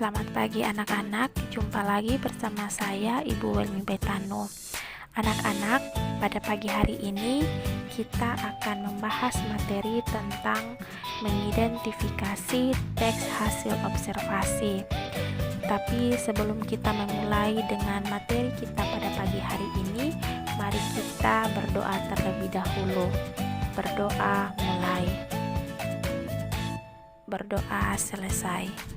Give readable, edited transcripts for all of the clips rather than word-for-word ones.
Selamat pagi anak-anak, jumpa lagi bersama saya Ibu Welmi Betano. Anak-anak, pada pagi hari ini kita akan membahas materi tentang mengidentifikasi teks hasil observasi. Tapi sebelum kita memulai dengan materi kita pada pagi hari ini, mari kita berdoa terlebih dahulu. Berdoa mulai. Berdoa selesai.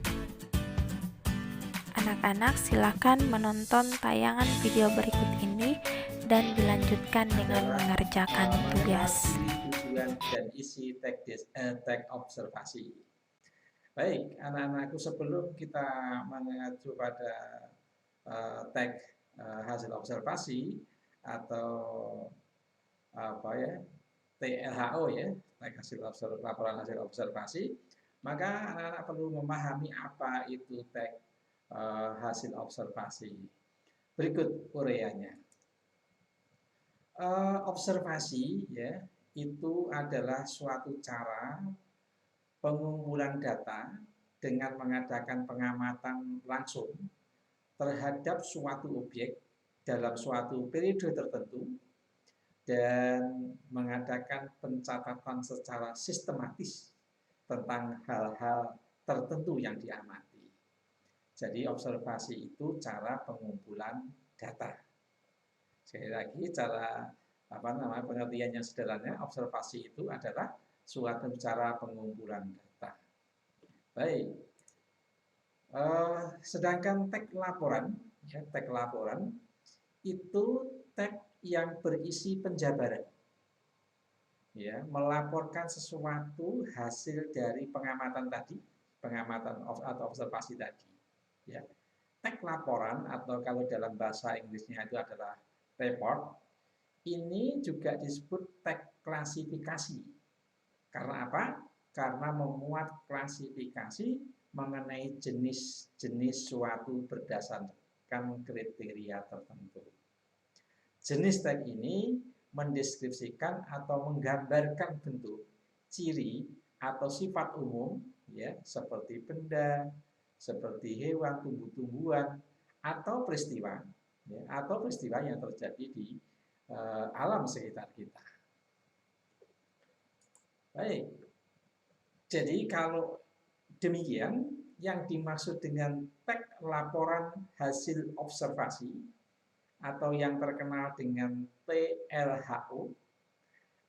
Anak-anak silakan menonton tayangan video berikut ini dan dilanjutkan dengan mengerjakan tugas. Tujuan dan isi teks observasi. Baik, anak-anakku, sebelum kita mengacu pada teks hasil observasi atau TLHO ya, teks laporan hasil observasi, maka anak-anak perlu memahami apa itu teks hasil observasi. Berikut uraiannya. Observasi ya, itu adalah suatu cara pengumpulan data dengan mengadakan pengamatan langsung terhadap suatu objek dalam suatu periode tertentu dan mengadakan pencatatan secara sistematis tentang hal-hal tertentu yang diamati. Jadi observasi itu cara pengumpulan data. Sekali lagi, pengertian yang sederhana, observasi itu adalah suatu cara pengumpulan data. Baik. Sedangkan teks laporan itu teks yang berisi penjabaran. Ya, melaporkan sesuatu hasil dari pengamatan tadi, atau observasi tadi. Ya. Teks laporan atau kalau dalam bahasa Inggrisnya itu adalah report, ini juga disebut teks klasifikasi. Karena apa? Karena memuat klasifikasi mengenai jenis-jenis suatu berdasarkan kriteria tertentu. Jenis teks ini mendeskripsikan atau menggambarkan bentuk, ciri, atau sifat umum, ya, seperti benda, seperti hewan, tumbuh-tumbuhan, atau peristiwa, ya, atau peristiwa yang terjadi di alam sekitar kita. Baik, jadi kalau demikian, yang dimaksud dengan teks laporan hasil observasi atau yang terkenal dengan TLHO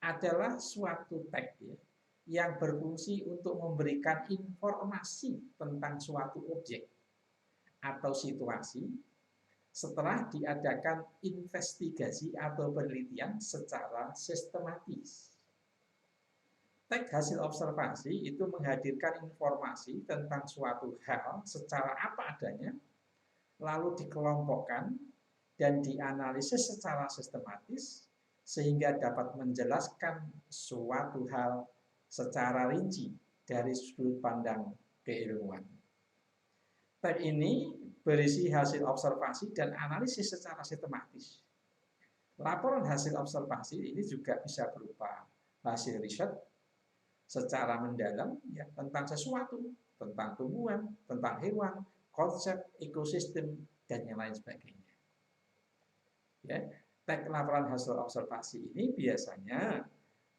adalah suatu teks ya, yang berfungsi untuk memberikan informasi tentang suatu objek atau situasi setelah diadakan investigasi atau penelitian secara sistematis. Teks hasil observasi itu menghadirkan informasi tentang suatu hal secara apa adanya, lalu dikelompokkan dan dianalisis secara sistematis sehingga dapat menjelaskan suatu hal secara rinci dari sudut pandang keilmuan. Teks ini berisi hasil observasi dan analisis secara sistematis. Laporan hasil observasi ini juga bisa berupa hasil riset secara mendalam ya, tentang sesuatu, tentang tumbuhan, tentang hewan, konsep ekosistem, dan yang lain sebagainya. Ya, teks laporan hasil observasi ini biasanya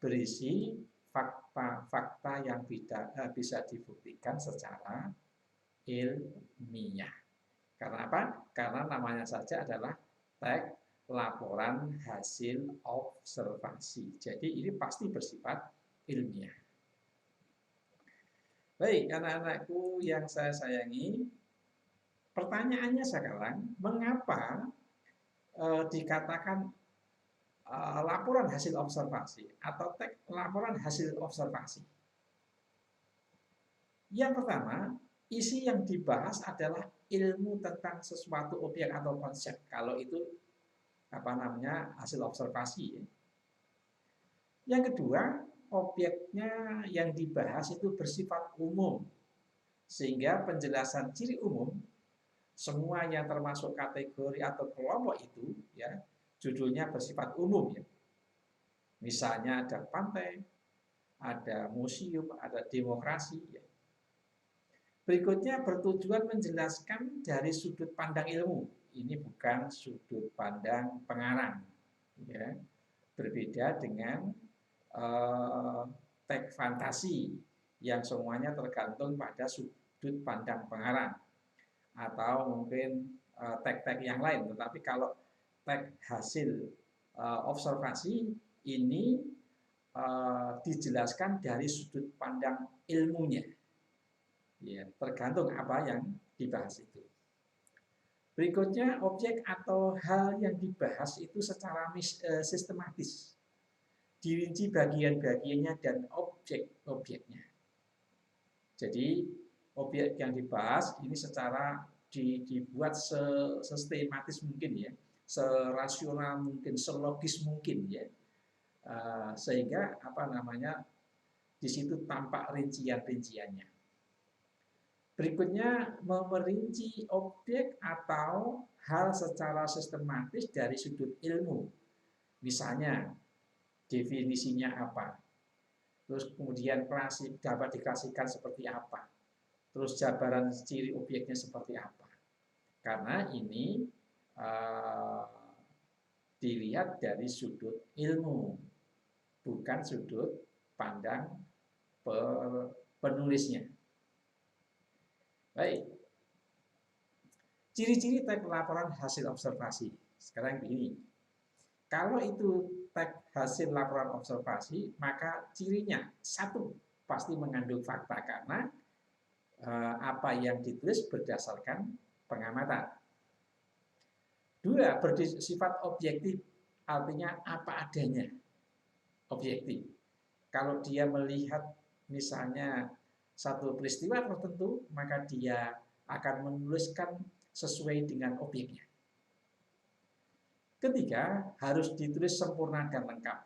berisi fakta-fakta yang bisa dibuktikan secara ilmiah. Karena apa? Karena namanya saja adalah teks laporan hasil observasi. Jadi ini pasti bersifat ilmiah. Baik, anak-anakku yang saya sayangi, pertanyaannya sekarang, mengapa dikatakan laporan hasil observasi atau teks laporan hasil observasi? Yang pertama, isi yang dibahas adalah ilmu tentang sesuatu objek atau konsep. Kalau itu hasil observasi. Yang kedua, objeknya yang dibahas itu bersifat umum, sehingga penjelasan ciri umum semua yang termasuk kategori atau kelompok itu ya judulnya bersifat umum ya. Misalnya ada pantai, ada museum, ada demokrasi ya. Berikutnya bertujuan menjelaskan dari sudut pandang ilmu. Ini bukan sudut pandang pengarang, ya. Berbeda dengan teks fantasi yang semuanya tergantung pada sudut pandang pengarang atau mungkin teks-teks yang lain. Tetapi kalau teks hasil observasi ini dijelaskan dari sudut pandang ilmunya. Ya, tergantung apa yang dibahas itu. Berikutnya, objek atau hal yang dibahas itu secara sistematis. Dirinci bagian-bagiannya dan objek-objeknya. Jadi, objek yang dibahas ini secara dibuat sesistematis mungkin ya, serasional mungkin, selogis mungkin ya. Sehingga di situ tampak rincian-rinciannya. Berikutnya, memerinci objek atau hal secara sistematis dari sudut ilmu. Misalnya, definisinya apa, terus kemudian dapat diklasifikasikan seperti apa, terus jabaran ciri objeknya seperti apa. Karena ini dilihat dari sudut ilmu, bukan sudut pandang penulisnya. Baik, ciri-ciri teks laporan hasil observasi. Sekarang begini, kalau itu teks hasil laporan observasi, maka cirinya satu, pasti mengandung fakta karena apa yang ditulis berdasarkan pengamatan. Dua, bersifat objektif, artinya apa adanya, objektif. Kalau dia melihat misalnya satu peristiwa tertentu, maka dia akan menuliskan sesuai dengan objeknya. Ketiga, harus ditulis sempurna dan lengkap.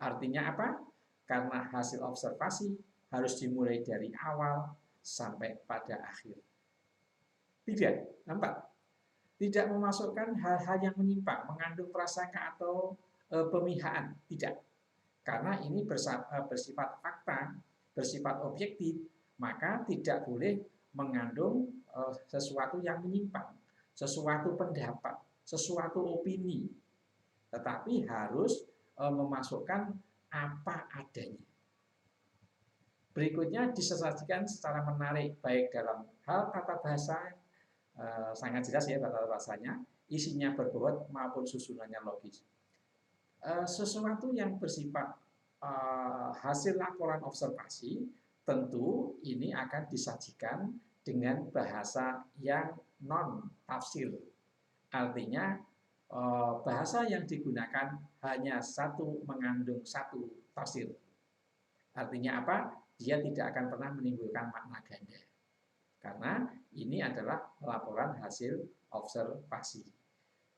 Artinya apa? Karena hasil observasi harus dimulai dari awal sampai pada akhir. Empat, tidak memasukkan hal-hal yang menyimpang, mengandung prasangka atau pemihaan. Tidak. Karena ini bersifat fakta, bersifat objektif, maka tidak boleh mengandung sesuatu yang menyimpang, sesuatu pendapat, sesuatu opini, tetapi harus memasukkan apa adanya. Berikutnya disajikan secara menarik, baik dalam hal tata bahasa, sangat jelas ya tata bahasanya, isinya berbobot maupun susunannya logis. Sesuatu yang bersifat hasil laporan observasi, tentu ini akan disajikan dengan bahasa yang non-tafsir. Artinya bahasa yang digunakan hanya mengandung satu tafsir. Artinya apa? Dia tidak akan pernah menimbulkan makna ganda. Karena ini adalah laporan hasil observasi.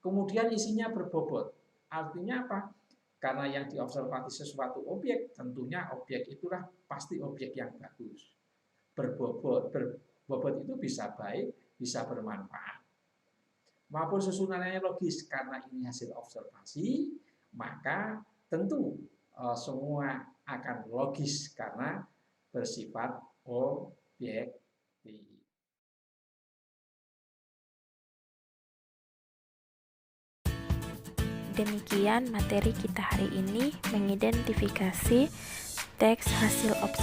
Kemudian isinya berbobot. Artinya apa? Karena yang diobservasi sesuatu objek, tentunya objek itulah pasti objek yang bagus. Berbobot itu bisa baik, bisa bermanfaat. Maupun susunannya logis, karena ini hasil observasi, maka tentu semua akan logis karena bersifat objektif. Demikian materi kita hari ini, mengidentifikasi teks hasil observasi.